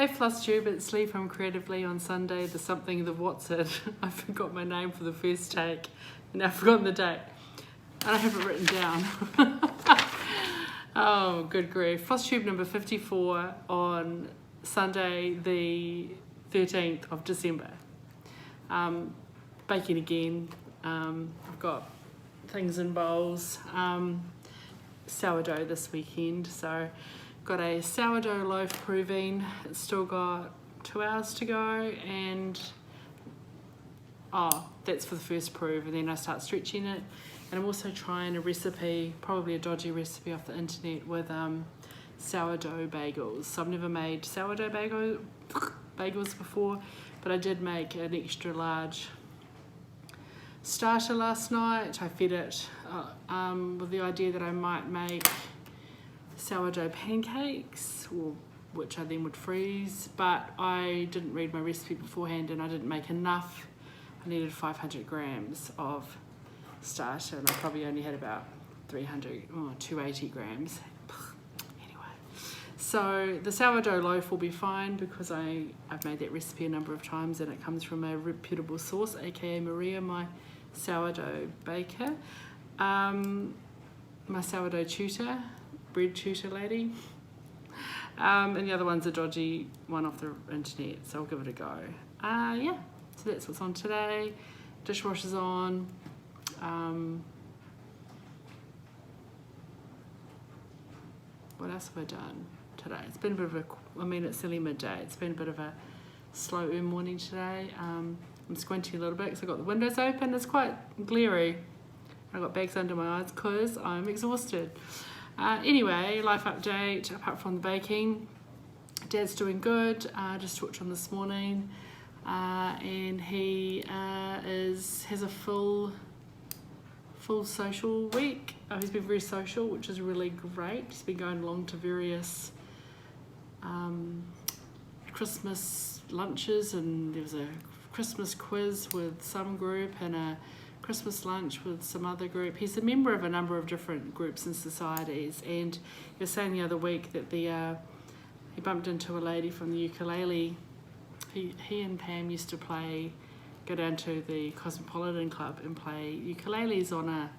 Hey FLOSSTUBE, it's Lee from Creatively on Sunday, the something, the what's it. I forgot my name for the first take and I've forgotten the date. I don't have it written down. Oh, good grief. FLOSSTUBE number 54 on Sunday, the 13th of December. Baking again. I've got things in bowls. Sourdough this weekend, so got a sourdough loaf proving. It's still got 2 hours to go, and that's for the first prove, and then I start stretching it. And I'm also trying a recipe, probably a dodgy recipe off the internet, with sourdough bagels. So I've never made sourdough bagels before, but I did make an extra large starter last night. I fed it with the idea that I might make sourdough pancakes, which I then would freeze, but I didn't read my recipe beforehand and I didn't make enough. I needed 500 grams of starter and I probably only had about 280 grams. Anyway, so the sourdough loaf will be fine because I've made that recipe a number of times and it comes from a reputable source, aka Maria, my sourdough baker, my sourdough tutor, bread tutor lady, and the other one's a dodgy one off the internet, so I'll give it a go. Yeah, so that's what's on today. Dishwasher's on. What else have I done today? It's been a bit of it's nearly midday. It's been a bit of a slow morning today. I'm squinting a little bit because I've got the windows open. It's quite glary. I've got bags under my eyes because I'm exhausted. Anyway, life update, apart from the baking. Dad's doing good. Just talked to him this morning. And he has a full social week. He's been very social, which is really great. He's been going along to various Christmas lunches, and there was a Christmas quiz with some group and a Christmas lunch with some other group. He's a member of a number of different groups and societies, and he was saying the other week that he bumped into a lady from the ukulele. He and Pam used to go down to the Cosmopolitan Club and play ukuleles on a,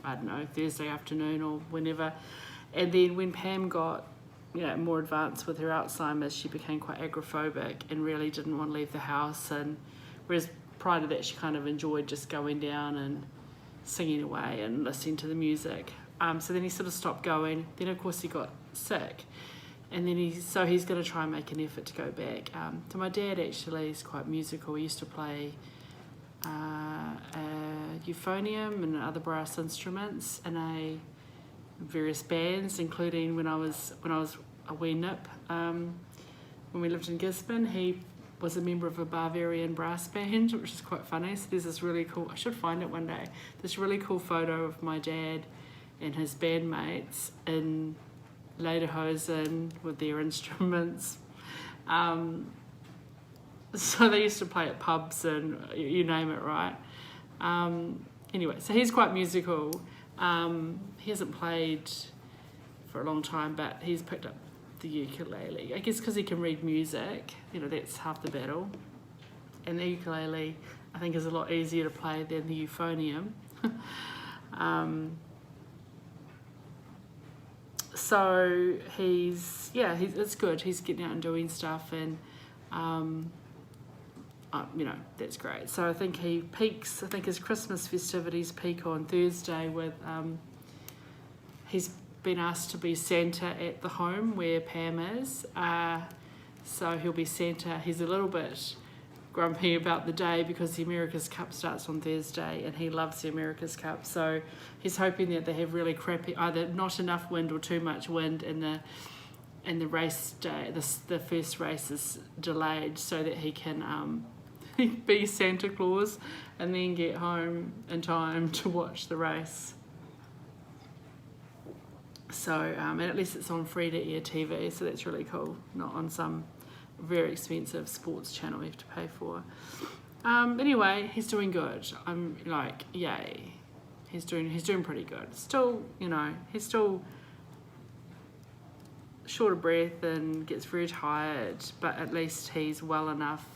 I don't know, Thursday afternoon or whenever. And then when Pam got more advanced with her Alzheimer's, she became quite agoraphobic and really didn't want to leave the house. And whereas prior to that, she kind of enjoyed just going down and singing away and listening to the music. So then he sort of stopped going. Then of course he got sick. And then he's going to try and make an effort to go back. So my dad actually is quite musical. He used to play euphonium and other brass instruments in various bands, including when I was a wee nip. When we lived in Gisborne, he was a member of a Bavarian brass band, which is quite funny. So there's this really cool, I should find it one day, this really cool photo of my dad and his bandmates in lederhosen with their instruments. So they used to play at pubs and you name it, right? Anyway, so he's quite musical. He hasn't played for a long time, but he's picked up the ukulele. I guess because he can read music, that's half the battle. And the ukulele, I think, is a lot easier to play than the euphonium. So it's good. He's getting out and doing stuff, and that's great. So I think he peaks. I think his Christmas festivities peak on Thursday with he's been asked to be Santa at the home where Pam is. So he'll be Santa. He's a little bit grumpy about the day because the America's Cup starts on Thursday and he loves the America's Cup. So he's hoping that they have really crappy, either not enough wind or too much wind, and the race day, the first race is delayed so that he can be Santa Claus and then get home in time to watch the race. So, and at least it's on free-to-air TV, so that's really cool, not on some very expensive sports channel you have to pay for. Anyway, he's doing good. I'm like, yay. He's doing pretty good. Still, he's still short of breath and gets very tired, but at least he's well enough.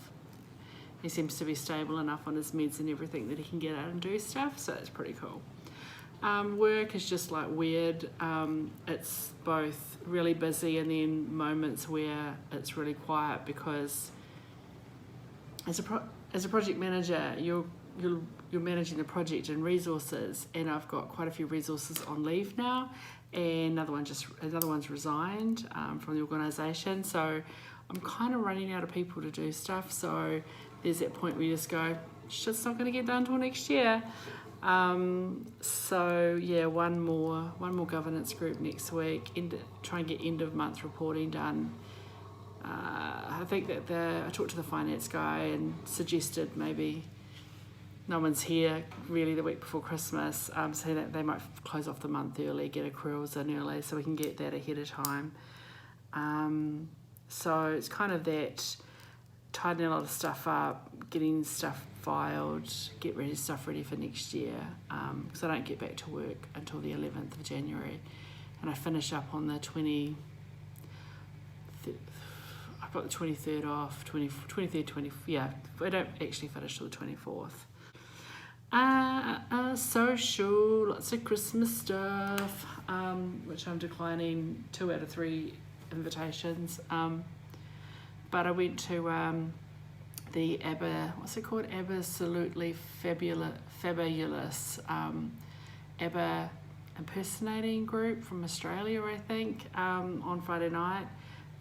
He seems to be stable enough on his meds and everything that he can get out and do stuff, so that's pretty cool. Work is just like weird. It's both really busy and then moments where it's really quiet, because as a project manager, you're managing the project and resources, and I've got quite a few resources on leave now, and another one's resigned from the organisation, so I'm kind of running out of people to do stuff. So there's that point where you just go, shit's not going to get done till next year. So yeah, one more governance group next week, try and get end of month reporting done. I think that I talked to the finance guy and suggested maybe no one's here really the week before Christmas, so that they might close off the month early, get accruals in early, so we can get that ahead of time. So it's kind of that, tidying a lot of stuff up, getting stuff filed, get stuff ready for next year, because I don't get back to work until the 11th of January, and I finish up on the 20th. I've got the 23rd off, 23rd, 20th, yeah, I don't actually finish till the 24th. Social, lots of Christmas stuff, which I'm declining 2 out of 3 invitations. But I went to the Absolutely Fabulous ABBA impersonating group from Australia, I think, on Friday night.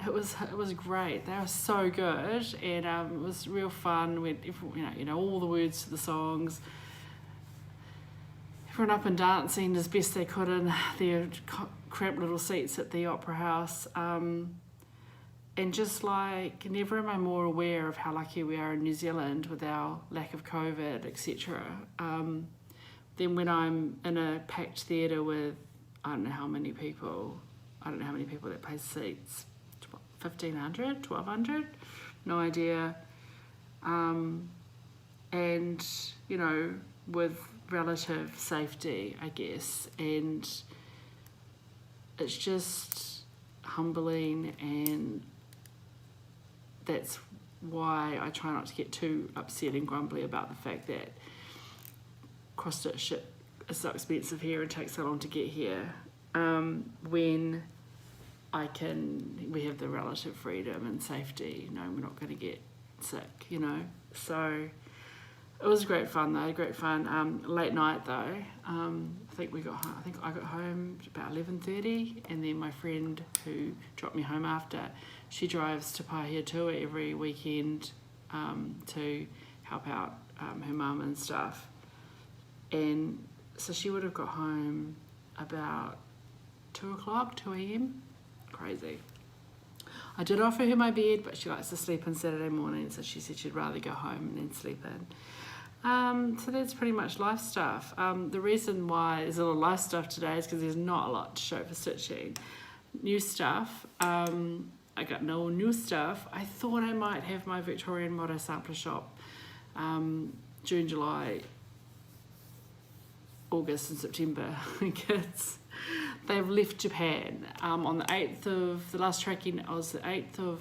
It was great. They were so good, and it was real fun. We had, all the words to the songs. Everyone up and dancing as best they could in their cramped little seats at the Opera House. And just like, never am I more aware of how lucky we are in New Zealand with our lack of COVID, etc. Then when I'm in a packed theatre with, I don't know how many people that place seats, 1,500, 1,200, no idea. And, with relative safety, I guess. And it's just humbling, and that's why I try not to get too upset and grumbly about the fact that cross-stitch shit is so expensive here and takes so long to get here, when we have the relative freedom and safety, we're not going to get sick, So it was great fun though, late night though. I think I got home about 11:30, and then my friend who dropped me home after, she drives to Pahiatua every weekend to help out her mum and stuff. And so she would have got home about 2 a.m. Crazy. I did offer her my bed, but she likes to sleep on Saturday morning, so she said she'd rather go home and then sleep in. So that's pretty much life stuff. The reason why there's a lot of life stuff today is because there's not a lot to show for stitching. New stuff. I got no new stuff. I thought I might have my Victorian Motto sampler shop June, July, August and September kits. They've left Japan on the 8th of, the last tracking was the 8th of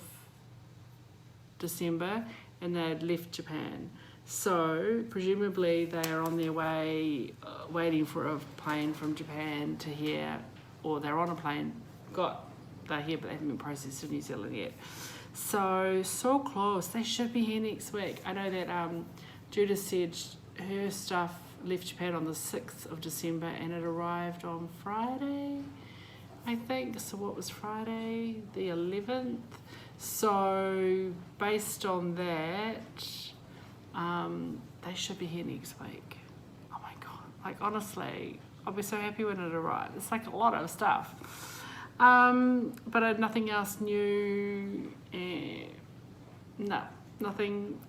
December, and they had left Japan. So presumably they are on their way, waiting for a plane from Japan to here, or they're on a plane, they're here but they haven't been processed in New Zealand yet. So close. They should be here next week. I know that Judith said her stuff left Japan on the 6th of December and it arrived on Friday, I think. So what was Friday? The 11th. So based on that, they should be here next week. Oh my God. Like honestly, I'll be so happy when it arrives. It's like a lot of stuff. But I had nothing else new. No, nothing.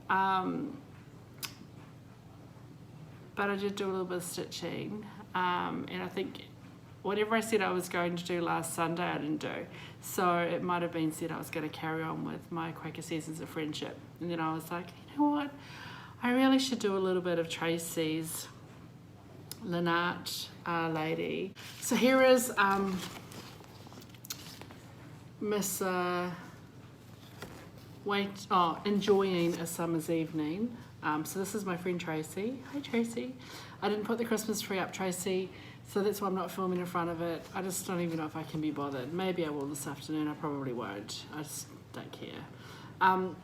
But I did do a little bit of stitching, and I think whatever I said I was going to do last Sunday, I didn't do. So it might have been said I was going to carry on with my Quaker Seasons of Friendship, and then I was like, you know what, I really should do a little bit of Tracey's Lanarte lady. So here is miss enjoying a summer's evening. So this is my friend Tracey. Hi Tracey. I didn't put the Christmas tree up, Tracey, so that's why I'm not filming in front of it. I just don't even know if I can be bothered. Maybe I will this afternoon, I probably won't. I just don't care.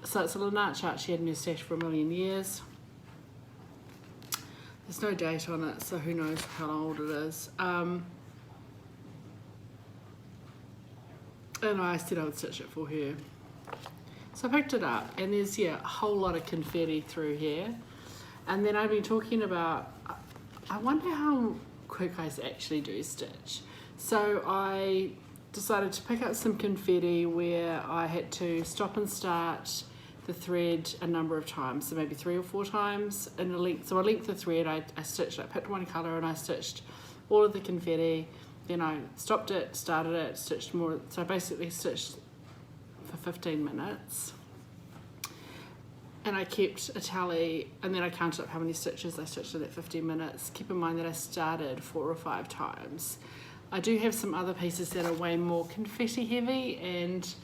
So it's a Lanarte chart she had in her stash for 1,000,000 years. There's no date on it, so who knows how old it is. And I said I would stitch it for her. So I picked it up, and there's, a whole lot of confetti through here. And then I've been talking about, I wonder how quick I actually do stitch. So I decided to pick up some confetti where I had to stop and start the thread a number of times, so maybe 3 or 4 times in a length. So I length the thread, I stitched, I picked one colour and I stitched all of the confetti. Then I stopped it, started it, stitched more. So I basically stitched for 15 minutes. And I kept a tally, and then I counted up how many stitches I stitched in that 15 minutes. Keep in mind that I started 4 or 5 times. I do have some other pieces that are way more confetti heavy and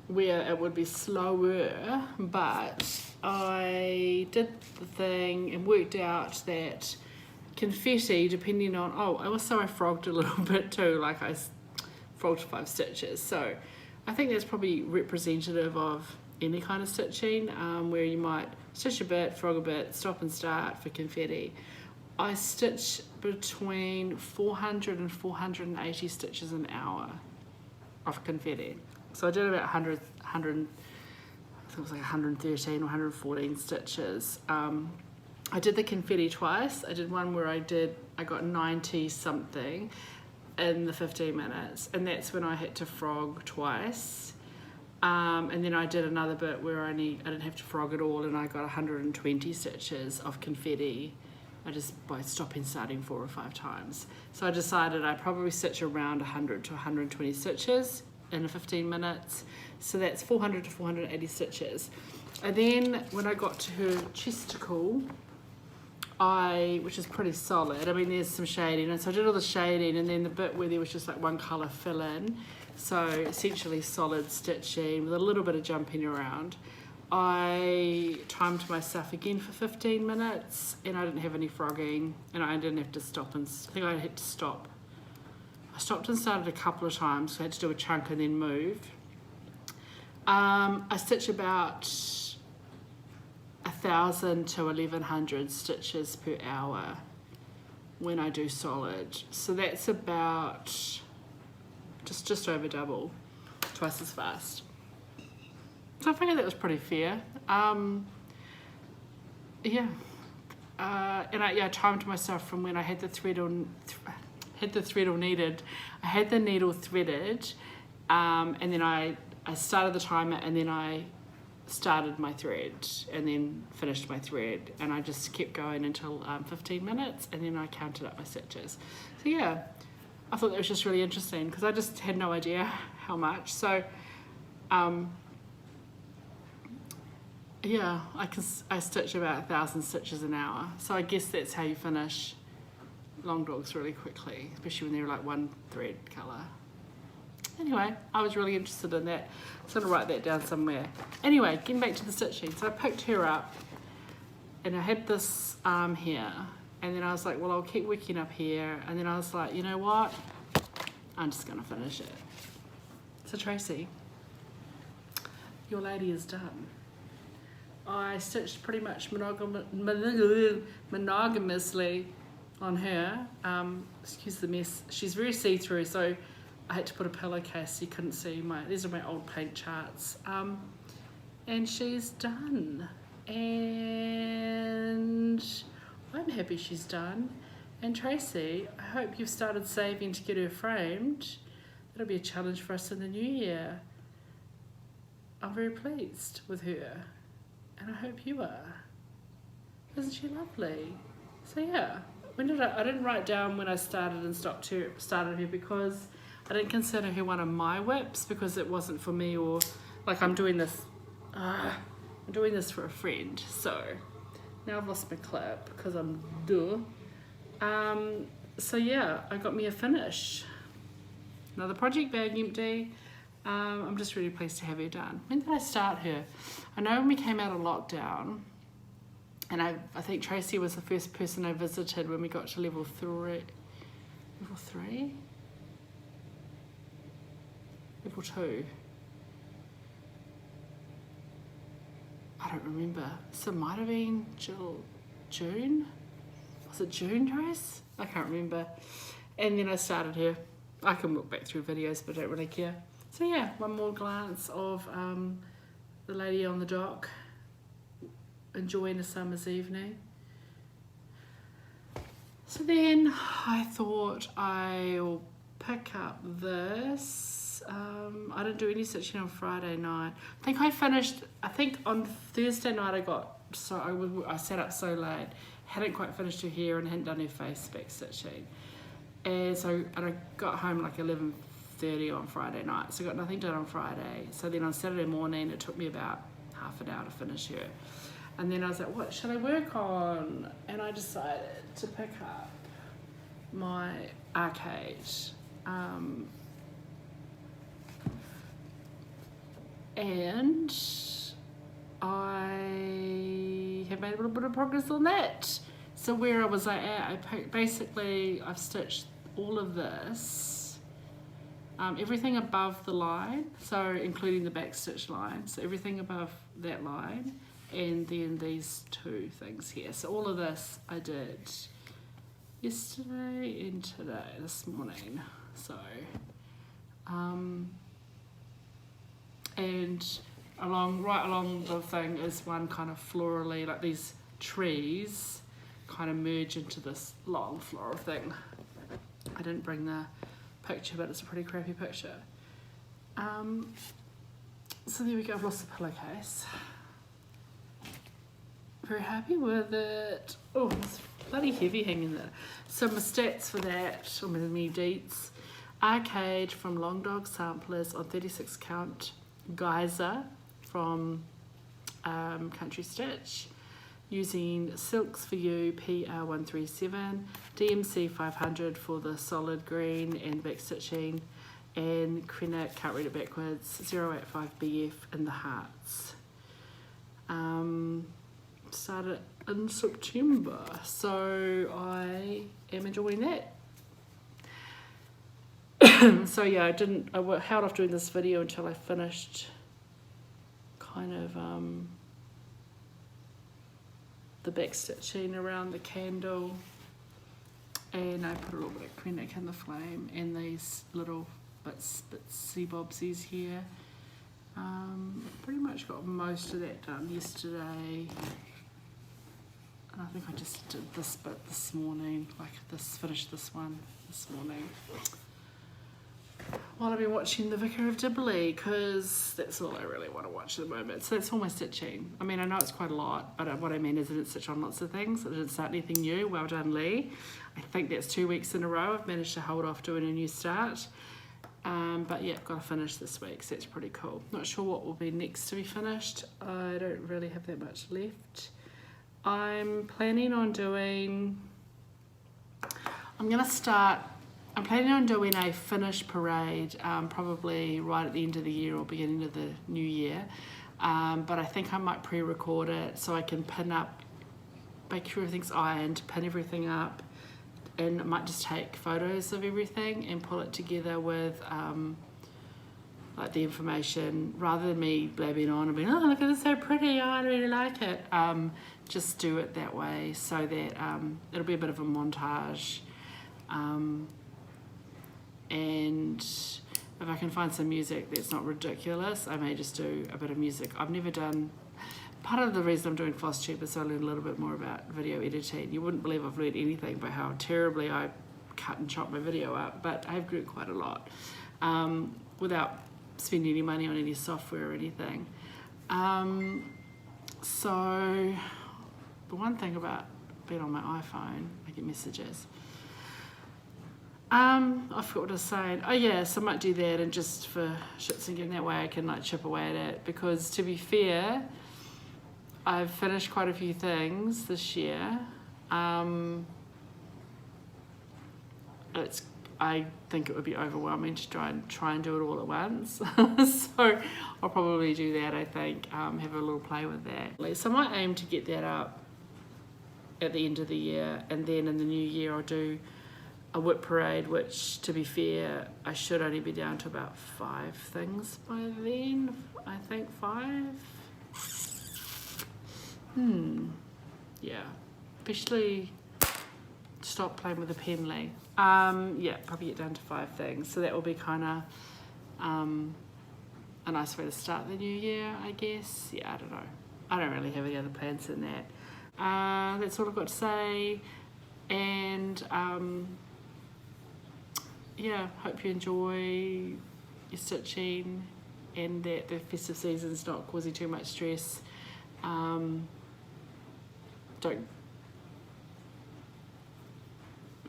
where it would be slower, but I did the thing and worked out that confetti, depending on, I frogged a little bit too, like I frogged 5 stitches. So I think that's probably representative of any kind of stitching, where you might stitch a bit, frog a bit, stop and start for confetti. I stitch between 400 and 480 stitches an hour of confetti. So I did about 100, I think it was like 113 or 114 stitches. I did the confetti twice. I did one where I got 90 something in the 15 minutes, and that's when I had to frog twice. And then I did another bit where I didn't have to frog at all, and I got 120 stitches of confetti. By stopping starting 4 or 5 times. So I decided I'd probably stitch around 100 to 120 stitches in 15 minutes. So that's 400 to 480 stitches. And then when I got to her chesticle, which is pretty solid, I mean there's some shading, and so I did all the shading, and then the bit where there was just like one colour fill in, so essentially solid stitching with a little bit of jumping around. I timed myself again for 15 minutes, and I didn't have any frogging, and I didn't have to stop, and I think I had to stop. I stopped and started a couple of times, so I had to do a chunk and then move. I stitch about 1,000 to 1,100 stitches per hour when I do solid. So that's about just over double, twice as fast. So I figured that was pretty fair. And I timed myself from when I had the thread on, needed. I had the needle threaded, and then I started the timer, and then I started my thread, and then finished my thread, and I just kept going until 15 minutes, and then I counted up my stitches. So yeah, I thought that was just really interesting because I just had no idea how much. So yeah, I stitch about 1,000 stitches an hour. So I guess that's how you finish long dogs really quickly, especially when they're like one thread colour. Anyway, I was really interested in that, so I'm going to write that down somewhere. Anyway, getting back to the stitching. So I picked her up, and I had this arm here, and then I was like, well, I'll keep working up here, and then I was like, you know what? I'm just going to finish it. So Tracey, your lady is done. I stitched pretty much monogamously on her. Excuse the mess. She's very see-through, so I had to put a pillowcase so you couldn't see these are my old paint charts. And she's done. And I'm happy she's done. And Tracey, I hope you've started saving to get her framed. That'll be a challenge for us in the new year. I'm very pleased with her. And I hope you are. Isn't she lovely? So yeah, I didn't write down when I started and started her because I didn't consider her one of my whips because it wasn't for me, or like I'm doing this for a friend. So now I've lost my clip because I'm duh. So yeah, I got me a finish. Another project bag empty. I'm just really pleased to have her done. When did I start her? I know when we came out of lockdown, and I think Tracey was the first person I visited when we got to level 3? Level 3? Level 2? I don't remember. So it might have been June? Was it June, Trace? I can't remember. And then I started her. I can look back through videos, but I don't really care. So yeah, one more glance of the lady on the dock enjoying a summer's evening. So then I thought I'll pick up this. I didn't do any stitching on Friday night. I think on Thursday night I sat up so late, hadn't quite finished her hair and hadn't done her face back stitching. And I got home like 11:30 on Friday night, so I got nothing done on Friday. So then on Saturday morning it took me about half an hour to finish her. And then I was like, what should I work on? And I decided to pick up my R-Kade. And I have made a little bit of progress on that. So where was I at? I've stitched all of this, everything above the line, so including the back stitch line, so everything above that line, and then these two things here. So all of this I did yesterday and today, this morning. So, and right along the thing is one kind of florally, like these trees kind of merge into this long floral thing. I didn't bring the picture, but it's a pretty crappy picture. So there we go, I've lost the pillowcase. Very happy with it. Oh, it's bloody heavy hanging there. So my stats for that, or my deets. R-Kade from Long Dog Samplers on 36 count. Geyser from Country Stitch, using SILKS4U PR137, DMC 500 for the solid green and back stitching, and Kreinik, can't read it backwards, 085 BF in the hearts. Started in September, so I am enjoying that. So yeah, I held off doing this video until I finished kind of the back stitching around the candle, and I put a little bit of Kreinik in the flame and these little bitsy bobsies here. Pretty much got most of that done yesterday, and I think I just did this bit this morning, finished this one this morning while I've been watching The Vicar of Dibley, because that's all I really want to watch at the moment. So that's all my stitching. I mean, I know it's quite a lot, but what I mean is I didn't stitch on lots of things. I didn't start anything new. Well done, Lee. I think that's 2 weeks in a row I've managed to hold off doing a new start. But yeah, I've got to finish this week, so that's pretty cool. Not sure what will be next to be finished. I don't really have that much left. I'm planning on doing a finish parade, probably right at the end of the year or beginning of the new year. But I think I might pre-record it so I can make sure everything's ironed, pin everything up, and I might just take photos of everything and pull it together with like the information, rather than me blabbing on and being, oh, look at this, so pretty, oh, I really like it. Just do it that way so that it'll be a bit of a montage. And if I can find some music that's not ridiculous, I may just do a bit of music. I've never done, part of the reason I'm doing FLOSSTUBE is so I learn a little bit more about video editing. You wouldn't believe I've learned anything by how terribly I cut and chop my video up, but I've learned quite a lot without spending any money on any software or anything. So the one thing about being on my iPhone, I get messages. I forgot what I was saying. Oh yeah, so I might do that, and just for shits and giggles, that way I can like chip away at it, because to be fair, I've finished quite a few things this year. I think it would be overwhelming to try and do it all at once. So I'll probably do that, I think, have a little play with that. So I might aim to get that up at the end of the year, and then in the new year I'll do a whip parade, which, to be fair, I should only be down to about 5 things by then. I think 5. Yeah, officially stop playing with the pen, Lee. Yeah, probably get down to 5 things. So that will be kind of a nice way to start the new year, I guess. Yeah, I don't know. I don't really have any other plans than that. That's all I've got to say. And yeah, hope you enjoy your stitching and that the festive season's not causing too much stress. I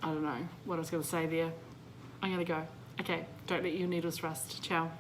don't know what I was going to say there. I'm going to go. Okay, don't let your needles rust. Ciao.